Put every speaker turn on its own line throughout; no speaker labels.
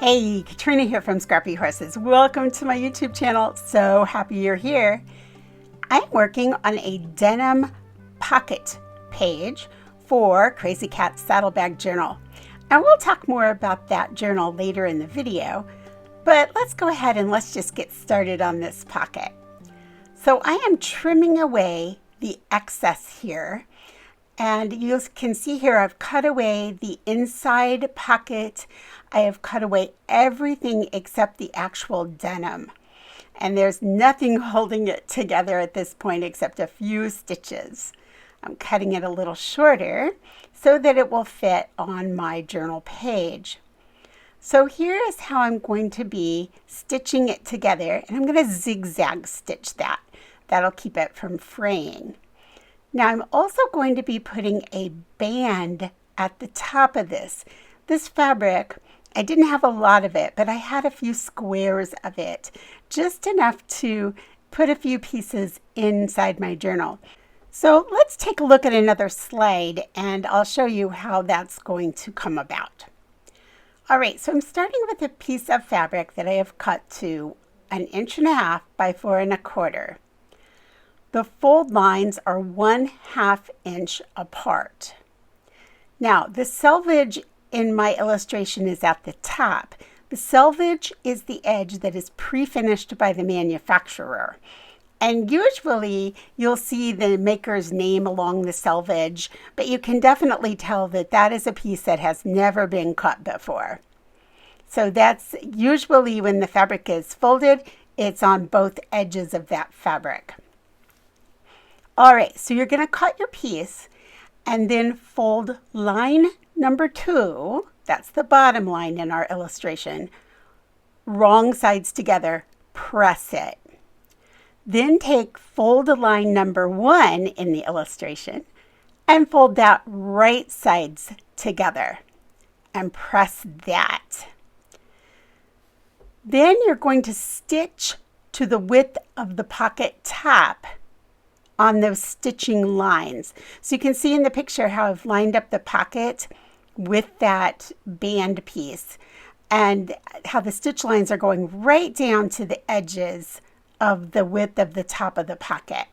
Hey, Katrina here from ScrappyHorses. Welcome to my YouTube channel. So happy you're here. I'm working on a Denim Pocket page for Crazy Cat's Saddlebag Journal. And we'll talk more about that journal later in the video, but let's go ahead and let's just get started on this pocket. So I am trimming away the excess here. And you can see here I've cut away the inside pocket. I have cut away everything except the actual denim. And there's nothing holding it together at this point except a few stitches. I'm cutting it a little shorter so that it will fit on my journal page. So here is how I'm going to be stitching it together, and I'm going to zigzag stitch that. That'll keep it from fraying. Now I'm also going to be putting a band at the top of this. This fabric, I didn't have a lot of it, but I had a few squares of it, just enough to put a few pieces inside my journal. So let's take a look at another slide and I'll show you how that's going to come about. All right, so I'm starting with a piece of fabric that I have cut to 1.5 by 4 1/4. The fold lines are 1/2 inch apart. Now, the selvage in my illustration is at the top. The selvage is the edge that is pre-finished by the manufacturer. And usually you'll see the maker's name along the selvage, but you can definitely tell that that is a piece that has never been cut before. So that's usually when the fabric is folded, it's on both edges of that fabric. All right, so you're going to cut your piece and then fold line number 2, that's the bottom line in our illustration, wrong sides together, press it. Then take fold line number 1 in the illustration and fold that right sides together and press that. Then you're going to stitch to the width of the pocket top on those stitching lines. So you can see in the picture how I've lined up the pocket with that band piece and how the stitch lines are going right down to the edges of the width of the top of the pocket.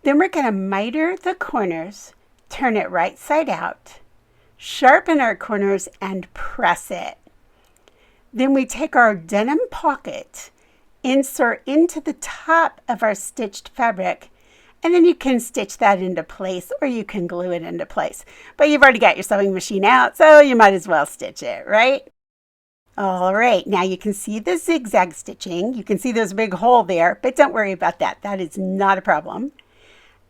Then we're going to miter the corners, turn it right side out, sharpen our corners and press it. Then we take our denim pocket, insert into the top of our stitched fabric, and then you can stitch that into place or you can glue it into place. But you've already got your sewing machine out, so you might as well stitch it, right? All right, now you can see the zigzag stitching. You can see there's a big hole there, but don't worry about that. That is not a problem.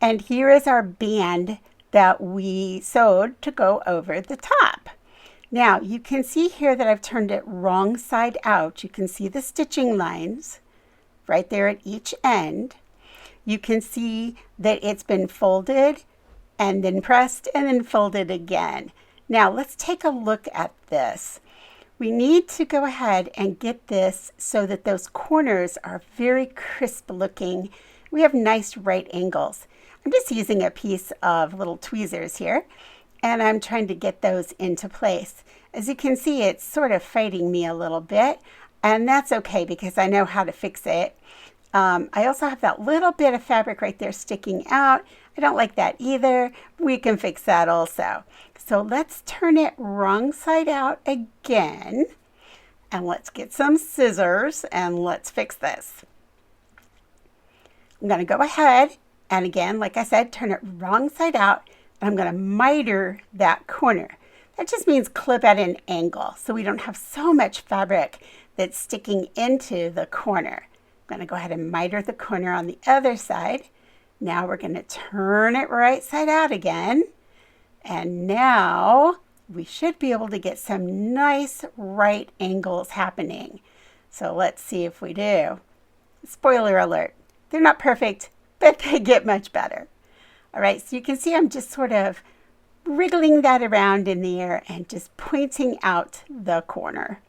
And here is our band that we sewed to go over the top. Now you can see here that I've turned it wrong side out. You can see the stitching lines right there at each end. You can see that it's been folded and then pressed and then folded again. Now let's take a look at this. We need to go ahead and get this so that those corners are very crisp looking. We have nice right angles. I'm just using a piece of little tweezers here and I'm trying to get those into place. As you can see, it's sort of fighting me a little bit, and that's okay because I know how to fix it. I also have that little bit of fabric right there sticking out. I don't like that either. We can fix that also. So let's turn it wrong side out again. And let's get some scissors and let's fix this. I'm going to go ahead and again, like I said, turn it wrong side out. And I'm going to miter that corner. That just means clip at an angle so we don't have so much fabric that's sticking into the corner. I'm going to go ahead and miter the corner on the other side. Now we're going to turn it right side out again. And now we should be able to get some nice right angles happening. So let's see if we do. Spoiler alert, they're not perfect, but they get much better. All right, so you can see I'm just sort of wriggling that around in the air and just pointing out the corner.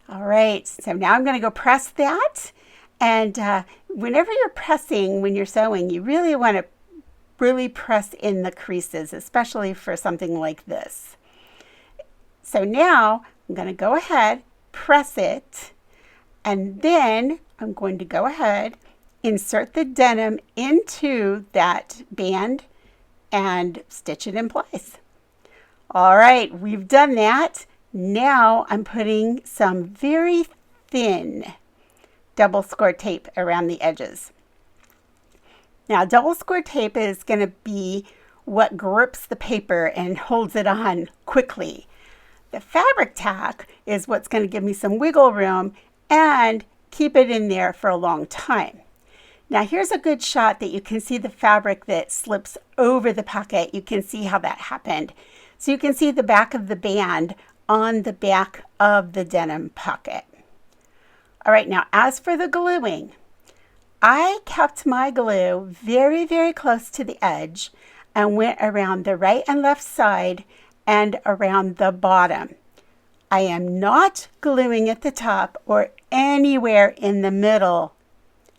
All right, so now I'm going to go press that. And whenever you're pressing, when you're sewing, you really want to press in the creases, especially for something like this. So now I'm going to go ahead press it, and then I'm going to go ahead, insert the denim into that band and stitch it in place. All right, we've done that. Now I'm putting some very thin double score tape around the edges. Now, double score tape is going to be what grips the paper and holds it on quickly. The Fabric-Tac is what's going to give me some wiggle room and keep it in there for a long time. Now, here's a good shot that you can see the fabric that slips over the pocket. You can see how that happened. So you can see the back of the band on the back of the denim pocket. All right, now as for the gluing, I kept my glue very, very close to the edge and went around the right and left side and around the bottom. I am not gluing at the top or anywhere in the middle.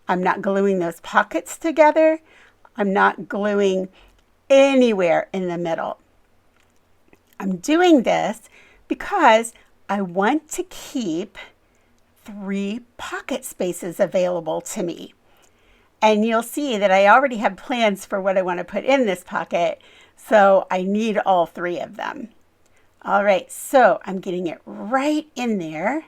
I'm not gluing those pockets together. I'm not gluing anywhere in the middle. I'm doing this because I want to keep 3 pocket spaces available to me. And you'll see that I already have plans for what I want to put in this pocket, so I need all 3 of them. All right, so I'm getting it right in there,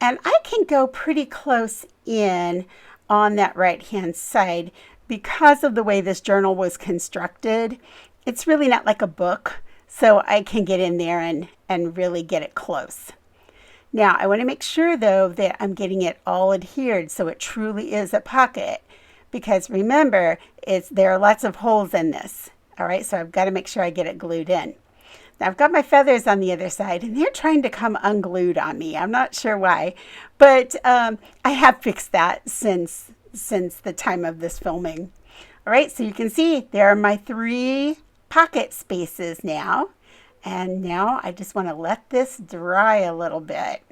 and I can go pretty close in on that right-hand side because of the way this journal was constructed. It's really not like a book, so I can get in there and really get it close. Now, I want to make sure, though, that I'm getting it all adhered so it truly is a pocket. Because remember, there are lots of holes in this. All right, so I've got to make sure I get it glued in. Now I've got my feathers on the other side, and they're trying to come unglued on me. I'm not sure why, but I have fixed that since the time of this filming. All right, so you can see there are my 3 pocket spaces now. And now I just want to let this dry a little bit.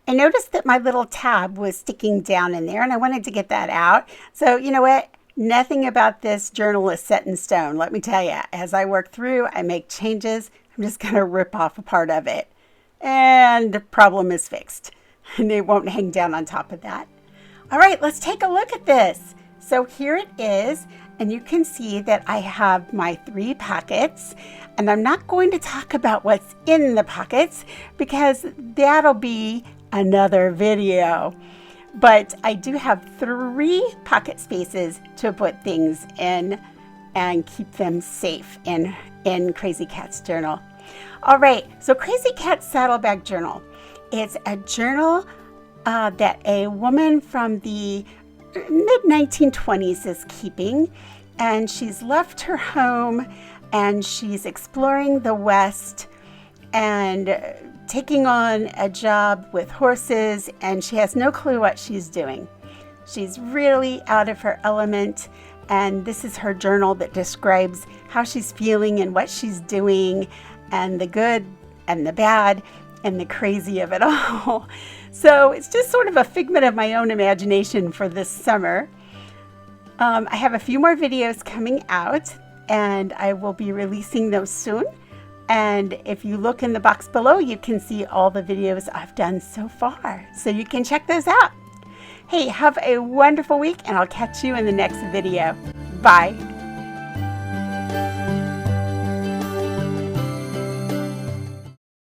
I noticed that my little tab was sticking down in there, and I wanted to get that out. So you know what? Nothing about this journal is set in stone. Let me tell you, as I work through, I make changes. I'm just going to rip off a part of it. And the problem is fixed. And it won't hang down on top of that. All right, let's take a look at this. So here it is. And you can see that I have my 3 pockets. And I'm not going to talk about what's in the pockets because that'll be another video. But I do have 3 pocket spaces to put things in and keep them safe in Crazy Cat's journal. All right, so Crazy Cat's Saddlebag Journal. It's a journal that a woman from the mid-1920s is keeping, and she's left her home and she's exploring the West and taking on a job with horses, and she has no clue what she's doing. She's really out of her element, and this is her journal that describes how she's feeling and what she's doing and the good and the bad and the crazy of it all. So it's just sort of a figment of my own imagination for this summer. I have a few more videos coming out, and I will be releasing those soon. And if you look in the box below, you can see all the videos I've done so far. So you can check those out. Hey, have a wonderful week, and I'll catch you in the next video. Bye.